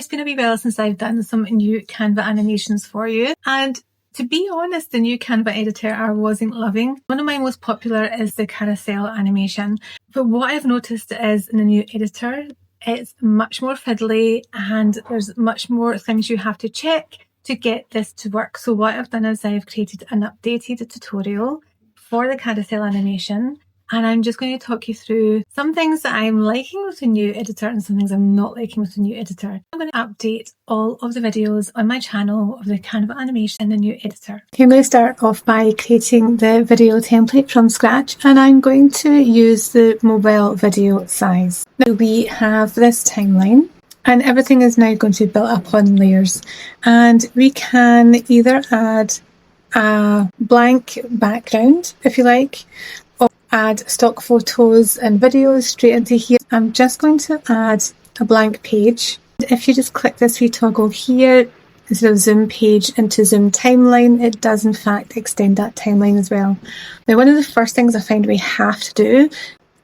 it's been a wee while since I've done some new Canva animations for you, and to be honest, the new Canva editor I wasn't loving. One of my most popular is the Carousel Animation, but what I've noticed is in the new editor, it's much more fiddly and there's much more things you have to check to get this to work. So what I've done is I've created an updated tutorial for the Carousel Animation, and I'm just going to talk you through some things that I'm liking with the new editor and some things I'm not liking with the new editor. I'm going to update all of the videos on my channel of the Canva animation in the new editor. Okay, I'm going to start off by creating the video template from scratch, and I'm going to use the mobile video size. Now we have this timeline, and everything is now going to be built up on layers, and we can either add a blank background if you like, or add stock photos and videos straight into here. I'm just going to add a blank page. If you just click this wee toggle here, instead of zoom page into zoom timeline, it does in fact extend that timeline as well. Now, one of the first things I find we have to do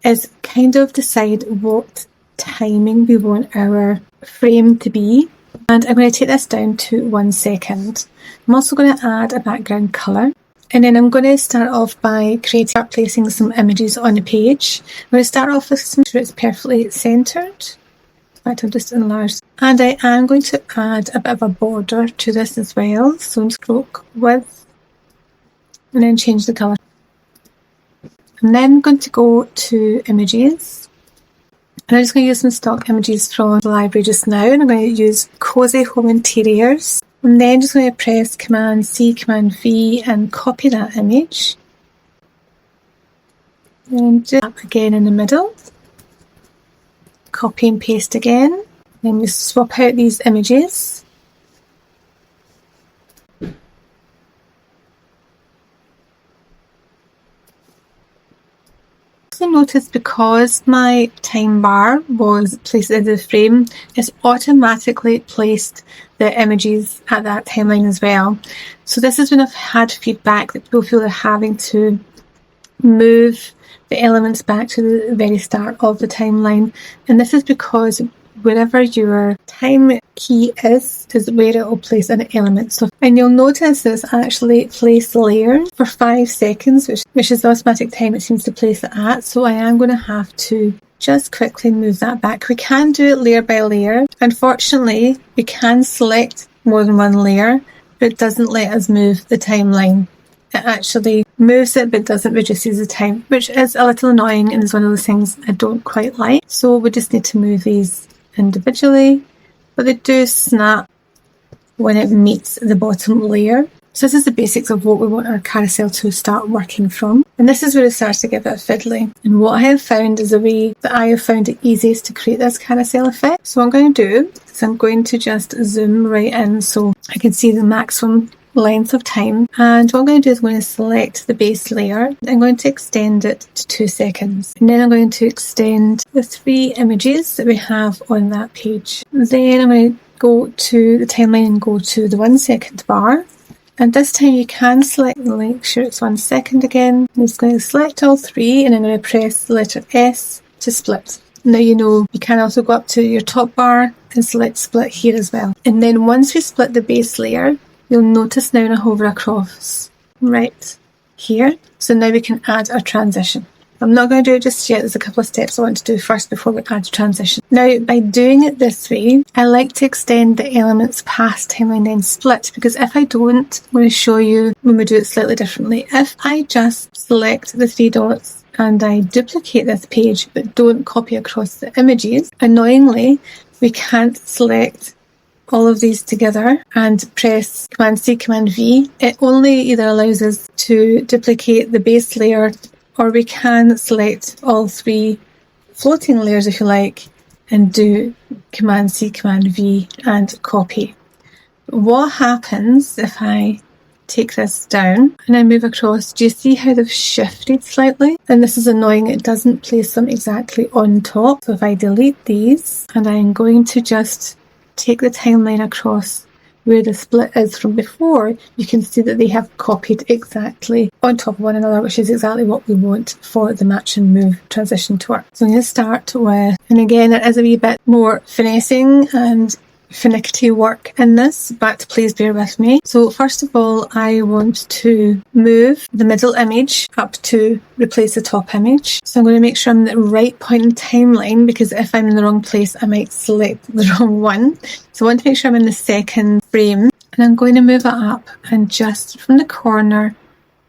is kind of decide what timing we want our frame to be. And I'm going to take this down to 1 second. I'm also going to add a background colour. And then I'm going to start off by placing some images on the page. I'm going to start off with some sure it's perfectly centred. In fact, I'll just enlarge. And I am going to add a bit of a border to this as well. So stroke width. And then change the colour. I'm then going to go to images. And I'm just going to use some stock images from the library just now. And I'm going to use Cozy Home Interiors. And then just going to press Command C, Command V and copy that image. And just up again in the middle. Copy and paste again. Then we swap out these images. Notice because my time bar was placed in the frame, it's automatically placed the images at that timeline as well. So this is when I've had feedback that people feel they're having to move the elements back to the very start of the timeline, and this is because wherever your time key is where it will place an element. So, and you'll notice that it's actually placed layers for 5 seconds, which is the automatic time it seems to place it at. So I am going to have to just quickly move that back. We can do it layer by layer. Unfortunately, we can select more than one layer, but it doesn't let us move the timeline. It actually moves it but doesn't reduce the time, which is a little annoying and is one of those things I don't quite like. So we just need to move these individually, but they do snap when it meets the bottom layer. So this is the basics of what we want our carousel to start working from, and this is where it starts to get a bit fiddly. And what I have found is a way that I have found it easiest to create this carousel effect. So what I'm going to do is I'm going to just zoom right in so I can see the maximum length of time, and what I'm going to do is I'm going to select the base layer. I'm going to extend it to 2 seconds, and then I'm going to extend the 3 images that we have on that page. Then I'm going to go to the timeline and go to the 1 second bar, and this time you can select and make sure it's 1 second again. I'm just going to select all 3, and I'm going to press the letter S to split. Now you know you can also go up to your top bar and select split here as well. And then once we split the base layer, you'll notice now when I hover across right here, so now we can add a transition. I'm not going to do it just yet. There's a couple of steps I want to do first before we add transition. Now, by doing it this way, I like to extend the elements past timeline then split, because if I don't, I'm going to show you when we do it slightly differently. If I just select the 3 dots and I duplicate this page but don't copy across the images, annoyingly, we can't select all of these together and press Command C, Command V. It only either allows us to duplicate the base layer, or we can select all 3 floating layers if you like and do Command C, Command V and copy. What happens if I take this down and I move across? Do you see how they've shifted slightly? And this is annoying, it doesn't place them exactly on top. So if I delete these and I'm going to just take the timeline across where the split is from before, you can see that they have copied exactly on top of one another, which is exactly what we want for the match and move transition to work. So I'm going to start with, and again it is a wee bit more finessing and finicky work in this, but please bear with me. So first of all, I want to move the middle image up to replace the top image. So I'm going to make sure I'm at the right point in the timeline, because if I'm in the wrong place, I might select the wrong one. So I want to make sure I'm in the second frame, and I'm going to move it up and just from the corner,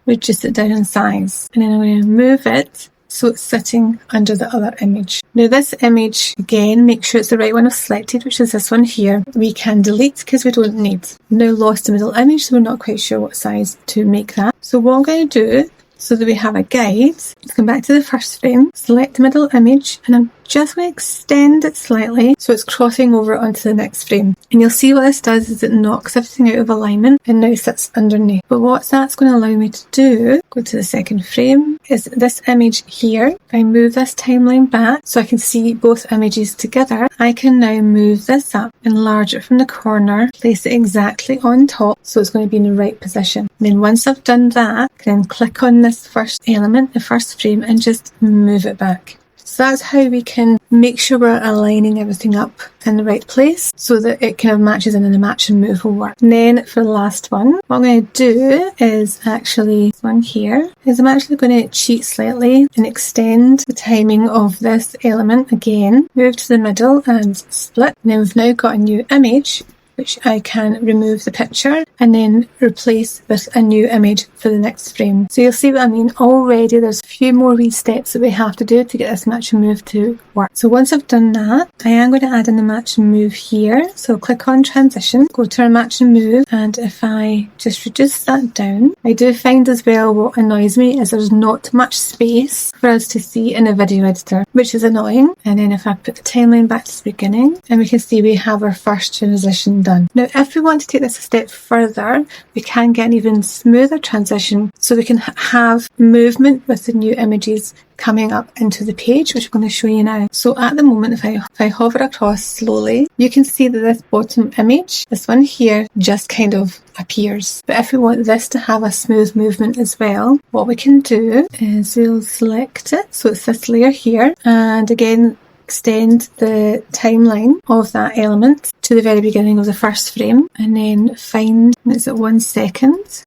reduce it down in size. And then I'm going to move it so it's sitting under the other image. Now this image, again, make sure it's the right one I've selected, which is this one here. We can delete because we don't need. Now lost the middle image, so we're not quite sure what size to make that. So what I'm going to do, so that we have a guide, let's come back to the first frame, select the middle image, and I'm just going to extend it slightly so it's crossing over onto the next frame. And you'll see what this does is it knocks everything out of alignment and now sits underneath. But what that's going to allow me to do, go to the second frame, is this image here. If I move this timeline back so I can see both images together, I can now move this up, enlarge it from the corner, place it exactly on top so it's going to be in the right position. And then once I've done that, I can then click on this first element, the first frame, and just move it back. So that's how we can make sure we're aligning everything up in the right place so that it kind of matches in and the match and move will work. And then for the last one, what I'm going to do is actually, this one here, is I'm actually going to cheat slightly and extend the timing of this element again, move to the middle and split. And then we've now got a new image, which I can remove the picture and then replace with a new image for the next frame. So you'll see what I mean. Already there's a few more wee steps that we have to do to get this match and move to work. So once I've done that, I am going to add in the match and move here. So click on transition, go to our match and move, and if I just reduce that down, I do find as well what annoys me is there's not much space for us to see in a video editor, which is annoying. And then if I put the timeline back to the beginning, and we can see we have our first transition done. Now, if we want to take this a step further, we can get an even smoother transition so we can have movement with the new images coming up into the page, which I'm going to show you now. So at the moment, if I hover across slowly, you can see that this bottom image, this one here, just kind of appears. But if we want this to have a smooth movement as well, what we can do is we'll select it. So it's this layer here, and again, extend the timeline of that element to the very beginning of the first frame, and then find, it's at 1 second,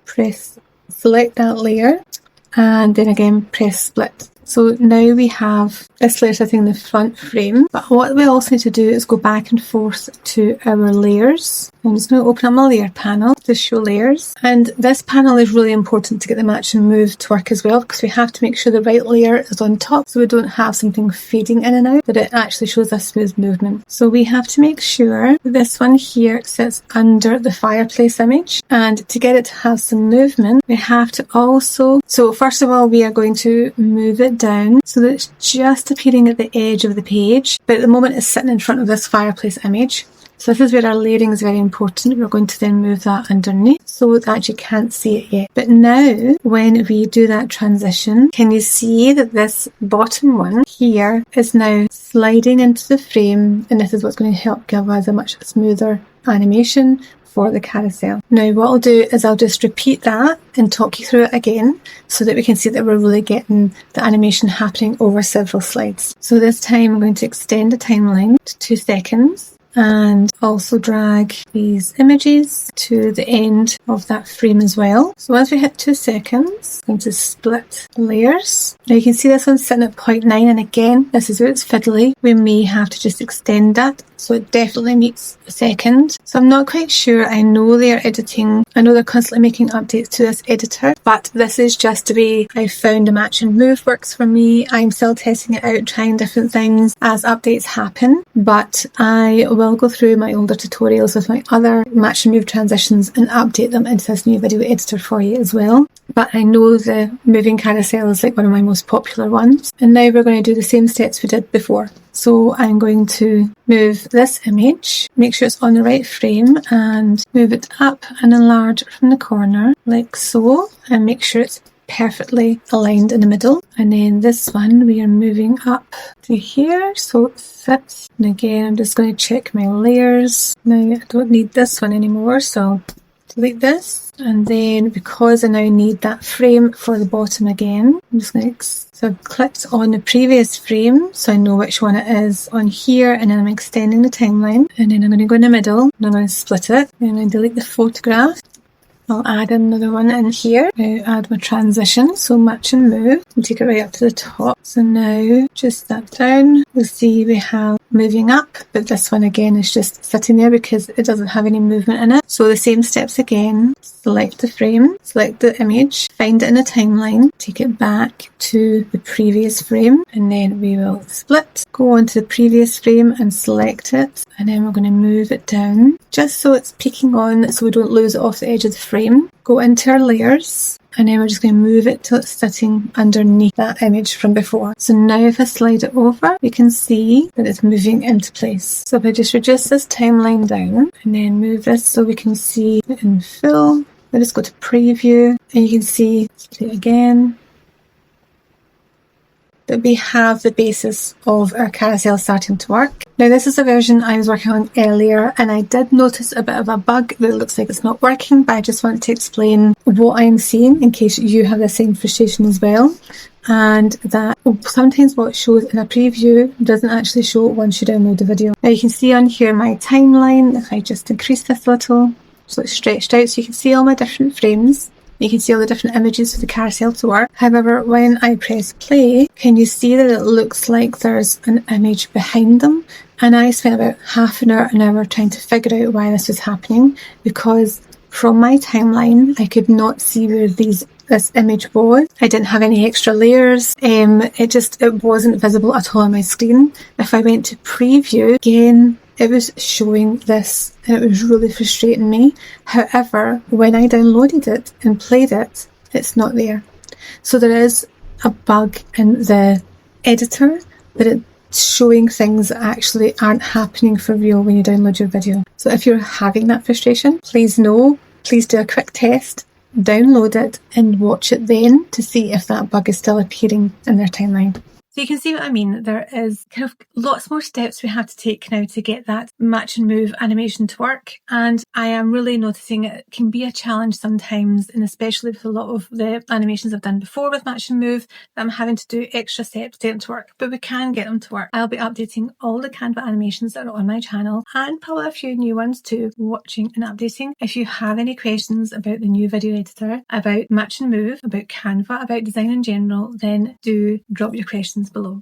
select that layer, and then again press split. So now we have this layer sitting in the front frame, but what we also need to do is go back and forth to our layers. I'm just going to open up my layer panel to show layers, and this panel is really important to get the match and move to work as well, because we have to make sure the right layer is on top so we don't have something fading in and out, but it actually shows a smooth movement. So we have to make sure this one here sits under the fireplace image, and to get it to have some movement, we have to also, so first of all, we are going to move it down so that it's just appearing at the edge of the page, but at the moment it's sitting in front of this fireplace image. So this is where our layering is very important. We're going to then move that underneath so that you can't see it yet. But now when we do that transition, can you see that this bottom one here is now sliding into the frame, and this is what's going to help give us a much smoother animation for the carousel. Now what I'll do is I'll just repeat that and talk you through it again so that we can see that we're really getting the animation happening over several slides. So this time I'm going to extend the timeline to 2 seconds and also drag these images to the end of that frame as well. So once we hit 2 seconds, I'm going to split layers. Now you can see this one's sitting at 0.9, and again, this is where it's fiddly. We may have to just extend that so it definitely meets a second. So I'm not quite sure. I know they're editing, I know they're constantly making updates to this editor, but this is just the way I found a match and move works for me. I'm still testing it out, trying different things as updates happen, but I will go through my older tutorials with my other match and move transitions and update them into this new video editor for you as well. But I know the moving carousel is like one of my most popular ones. And now we're going to do the same steps we did before. So I'm going to move this image, make sure it's on the right frame, and move it up and enlarge it from the corner like so, and make sure it's perfectly aligned in the middle. And then this one we are moving up to here so it fits. And again, I'm just going to check my layers. Now I don't need this one anymore, so delete this, and then because I now need that frame for the bottom again, I'm just going to, so I've clicked on the previous frame so I know which one it is on here, and then I'm extending the timeline, and then I'm going to go in the middle and I'm going to split it, and I'm going to delete the photograph. I'll add another one in here. Now add my transition, so match and move, and take it right up to the top. So now just that down, we'll see we have moving up, but this one again is just sitting there because it doesn't have any movement in it. So the same steps again, select the frame, select the image, find it in the timeline, take it back to the previous frame, and then we will split, go on to the previous frame and select it, and then we're going to move it down just so it's peeking on so we don't lose it off the edge of the frame. Go into our layers, and then we're just going to move it till it's sitting underneath that image from before. So now if I slide it over, we can see that it's moving into place. So if I just reduce this timeline down and then move this so we can see it in full, we'll just go to preview, and you can see, split it again, that we have the basis of our carousel starting to work. Now this is a version I was working on earlier, and I did notice a bit of a bug that looks like it's not working, but I just wanted to explain what I'm seeing in case you have the same frustration as well. And that sometimes what shows in a preview doesn't actually show once you download the video. Now you can see on here my timeline, if I just increase this a little, so it's stretched out so you can see all my different frames. You can see all the different images for the carousel to work. However, when I press play, can you see that it looks like there's an image behind them? And I spent about half an hour trying to figure out why this was happening, because from my timeline, I could not see where this image was. I didn't have any extra layers. It wasn't visible at all on my screen. If I went to preview, again, it was showing this, and it was really frustrating me. However, when I downloaded it and played it, it's not there. So there is a bug in the editor that it's showing things that actually aren't happening for real when you download your video. So if you're having that frustration, please do a quick test, download it and watch it then to see if that bug is still appearing in their timeline. So you can see what I mean. There is kind of lots more steps we have to take now to get that match and move animation to work. And I am really noticing it can be a challenge sometimes, and especially with a lot of the animations I've done before with match and move, that I'm having to do extra steps to get them to work. But we can get them to work. I'll be updating all the Canva animations that are on my channel, and probably a few new ones too, watching and updating. If you have any questions about the new video editor, about match and move, about Canva, about design in general, then do drop your questions below.